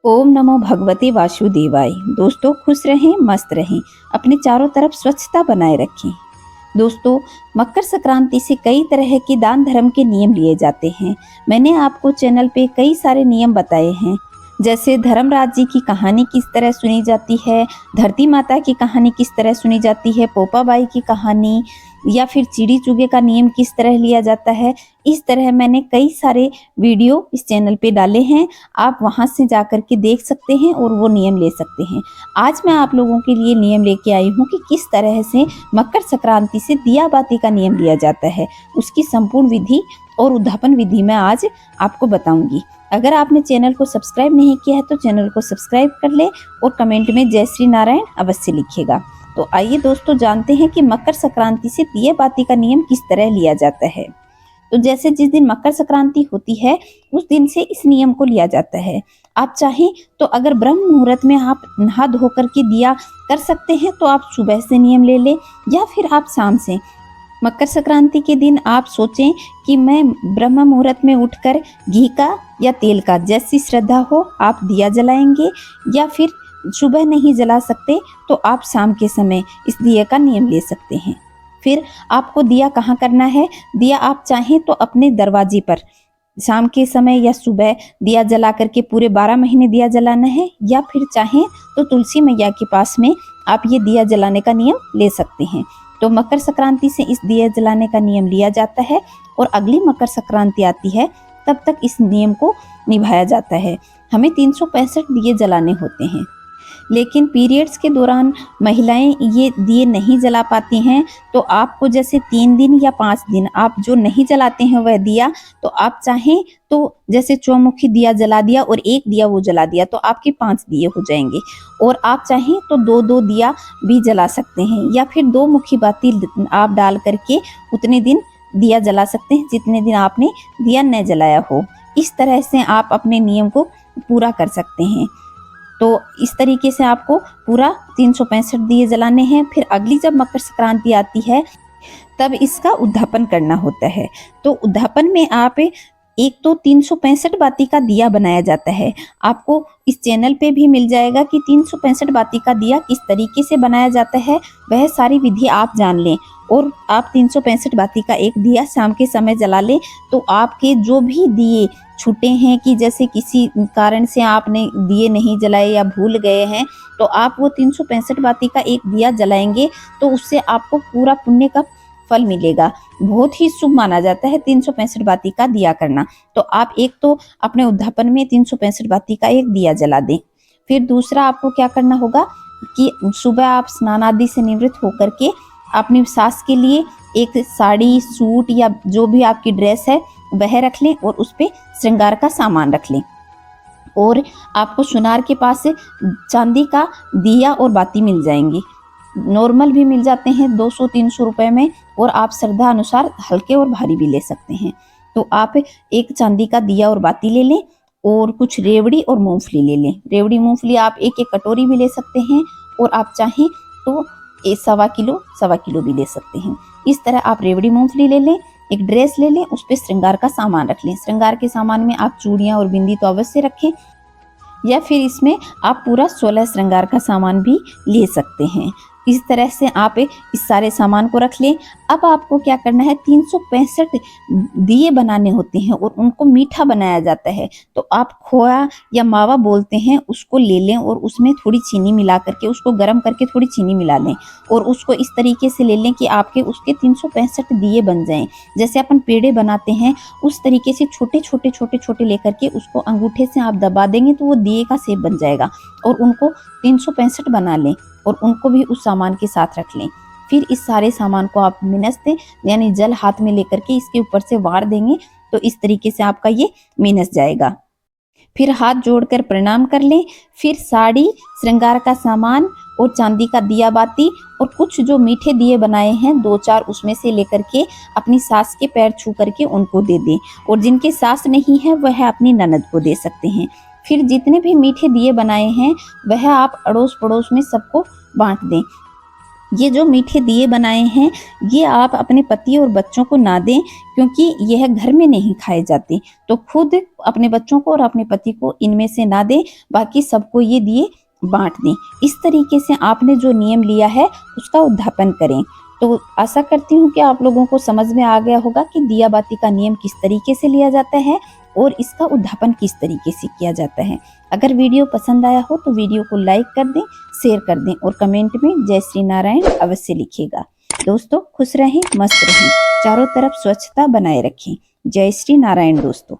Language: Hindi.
ओम नमो भगवते वासुदेवाय। दोस्तों खुश रहें, मस्त रहें, अपने चारों तरफ स्वच्छता बनाए रखें। दोस्तों, मकर संक्रांति से कई तरह के दान धर्म के नियम लिए जाते हैं। मैंने आपको चैनल पे कई सारे नियम बताए हैं, जैसे धर्मराज जी की कहानी किस तरह सुनी जाती है, धरती माता की कहानी किस तरह सुनी जाती है, पोपाबाई की कहानी, या फिर चिड़ी चुगे का नियम किस तरह लिया जाता है। इस तरह मैंने कई सारे वीडियो इस चैनल पे डाले हैं। आप वहां से जाकर के देख सकते हैं और वो नियम ले सकते हैं। आज मैं आप लोगों के लिए नियम लेके आई हूँ कि किस तरह से मकर संक्रांति से दिया बाती का नियम लिया जाता है। उसकी संपूर्ण विधि और उद्यापन विधि मैं आज आपको बताऊंगी। अगर आपने चैनल को सब्सक्राइब नहीं किया है तो चैनल को सब्सक्राइब कर ले और कमेंट में जय श्री नारायण अवश्य लिखिएगा। तो आइए दोस्तों, जानते हैं कि मकर संक्रांति से दिया बाती का नियम किस तरह लिया जाता है। तो जैसे जिस दिन मकर संक्रांति होती है उस दिन से इस नियम को लिया जाता है। आप चाहें तो अगर ब्रह्म मुहूर्त में आप नहा धो करके दिया कर सकते हैं तो आप सुबह से नियम ले लें, या फिर आप शाम से। मकर संक्रांति के दिन आप सोचें कि मैं ब्रह्म मुहूर्त में उठकर घी का या तेल का, जैसी श्रद्धा हो, आप दिया जलाएंगे, या फिर सुबह नहीं जला सकते तो आप शाम के समय इस दिए का नियम ले सकते हैं। फिर आपको दिया कहाँ करना है? दिया आप चाहें तो अपने दरवाजे पर शाम के समय या सुबह दिया जला करके पूरे 12 महीने दिया जलाना है, या फिर चाहें तो तुलसी मैया के पास में आप ये दिया जलाने का नियम ले सकते हैं। तो मकर संक्रांति से इस दिया जलाने का नियम लिया जाता है और अगली मकर संक्रांति आती है तब तक इस नियम को निभाया जाता है। हमें 365 दिए जलाने होते हैं, लेकिन पीरियड्स के दौरान महिलाएं ये दिए नहीं जला पाती हैं। तो आपको जैसे 3 दिन या 5 दिन आप जो नहीं जलाते हैं वह दिया, तो आप चाहें तो जैसे चौमुखी दिया जला दिया और एक दिया वो जला दिया तो आपके 5 दिए हो जाएंगे। और आप चाहें तो 2-2 दिया भी जला सकते हैं, या फिर 2 मुखी बाती आप डाल करके उतने दिन दिया जला सकते हैं जितने दिन आपने दिया न जलाया हो। इस तरह से आप अपने नियम को पूरा कर सकते हैं। तो इस तरीके से आपको पूरा 365 दिए जलाने हैं। फिर अगली जब मकर संक्रांति आती है तब इसका उद्यापन करना होता है। तो उद्यापन में आप एक तो 365 बाती का दिया बनाया जाता है। आपको इस चैनल पे भी मिल जाएगा कि 365 बाती का दिया किस तरीके से बनाया जाता है, वह सारी विधि आप जान लें। और आप 365 बाती का एक दिया शाम के समय जला लें तो आपके जो भी दिए छूटे हैं, कि जैसे किसी कारण से आपने दिए नहीं जलाए या भूल गए हैं, तो आप वो 365 बाती का एक दिया जलाएंगे तो उससे आपको पूरा पुण्य का फल मिलेगा। बहुत ही शुभ माना जाता है 365 बाती का दिया करना। तो आप एक तो अपने उद्यापन में 365 बाती का एक दिया जला दें। फिर दूसरा आपको क्या करना होगा कि सुबह आप स्नान आदि से निवृत्त होकर के अपनी सास के लिए एक साड़ी, सूट या जो भी आपकी ड्रेस है वह रख लें और उस पे श्रृंगार का सामान रख लें। और आपको सुनार के पास से चांदी का दिया और बाती मिल जाएंगे। नॉर्मल भी मिल जाते हैं 200-300 रुपए में, और आप श्रद्धा अनुसार हल्के और भारी भी ले सकते हैं। तो आप एक चांदी का दिया और बाती ले लें और कुछ रेवड़ी और मूंगफली ले लें। रेवड़ी मूंगफली आप एक कटोरी भी ले सकते हैं, और आप चाहें तो 1.25 किलो भी ले सकते हैं। इस तरह आप रेवड़ी मूंगफली ले लें, एक ड्रेस ले लें, उस पर श्रृंगार का सामान रख लें। श्रृंगार के सामान में आप चूड़ियां और बिंदी तो अवश्य रखें, या फिर इसमें आप पूरा 16 श्रृंगार का सामान भी ले सकते हैं। इस तरह से आप इस सारे सामान को रख लें। अब आपको क्या करना है, 365 दिए बनाने होते हैं और उनको मीठा बनाया जाता है। तो आप खोया या मावा बोलते हैं उसको ले लें और उसमें थोड़ी चीनी मिला करके, उसको गर्म करके थोड़ी चीनी मिला लें और उसको इस तरीके से ले लें कि आपके उसके 365 दिए बन जाएं। जैसे अपन पेड़े बनाते हैं उस तरीके से छोटे छोटे छोटे छोटे लेकर के उसको अंगूठे से आप दबा देंगे तो वो दिए का शेप बन जाएगा। और उनको 365 बना लें और उनको भी उस सामान के साथ रख लें। फिर इस सारे सामान को आप मिनस दें, यानी जल हाथ में लेकर के इसके ऊपर से वार देंगे तो इस तरीके से आपका ये मिनस जाएगा। फिर हाथ जोड़कर प्रणाम कर लें। फिर साड़ी, श्रृंगार का सामान और चांदी का दिया बाती और कुछ जो मीठे दिए बनाए हैं 2-4 उसमें से लेकर के अपनी सास के पैर छू करके उनको दे दें। और जिनके सास नहीं है वह अपनी ननद को दे सकते हैं। फिर जितने भी मीठे दिए बनाए हैं वह आप अड़ोस पड़ोस में सबको बांट दें। ये जो मीठे दिए बनाए हैं ये आप अपने पति और बच्चों को ना दें, क्योंकि यह घर में नहीं खाए जाते। तो खुद अपने बच्चों को और अपने पति को इनमें से ना दें, बाकी सबको ये दिए बांट दें। इस तरीके से आपने जो नियम लिया है उसका उद्यापन करें। तो आशा करती हूँ कि आप लोगों को समझ में आ गया होगा कि दिया बाती का नियम किस तरीके से लिया जाता है और इसका उद्यापन किस तरीके से किया जाता है। अगर वीडियो पसंद आया हो तो वीडियो को लाइक कर दें, शेयर कर दें और कमेंट में जय श्री नारायण अवश्य लिखिएगा। दोस्तों खुश रहें, मस्त रहें, चारों तरफ स्वच्छता बनाए रखें। जय श्री नारायण दोस्तों।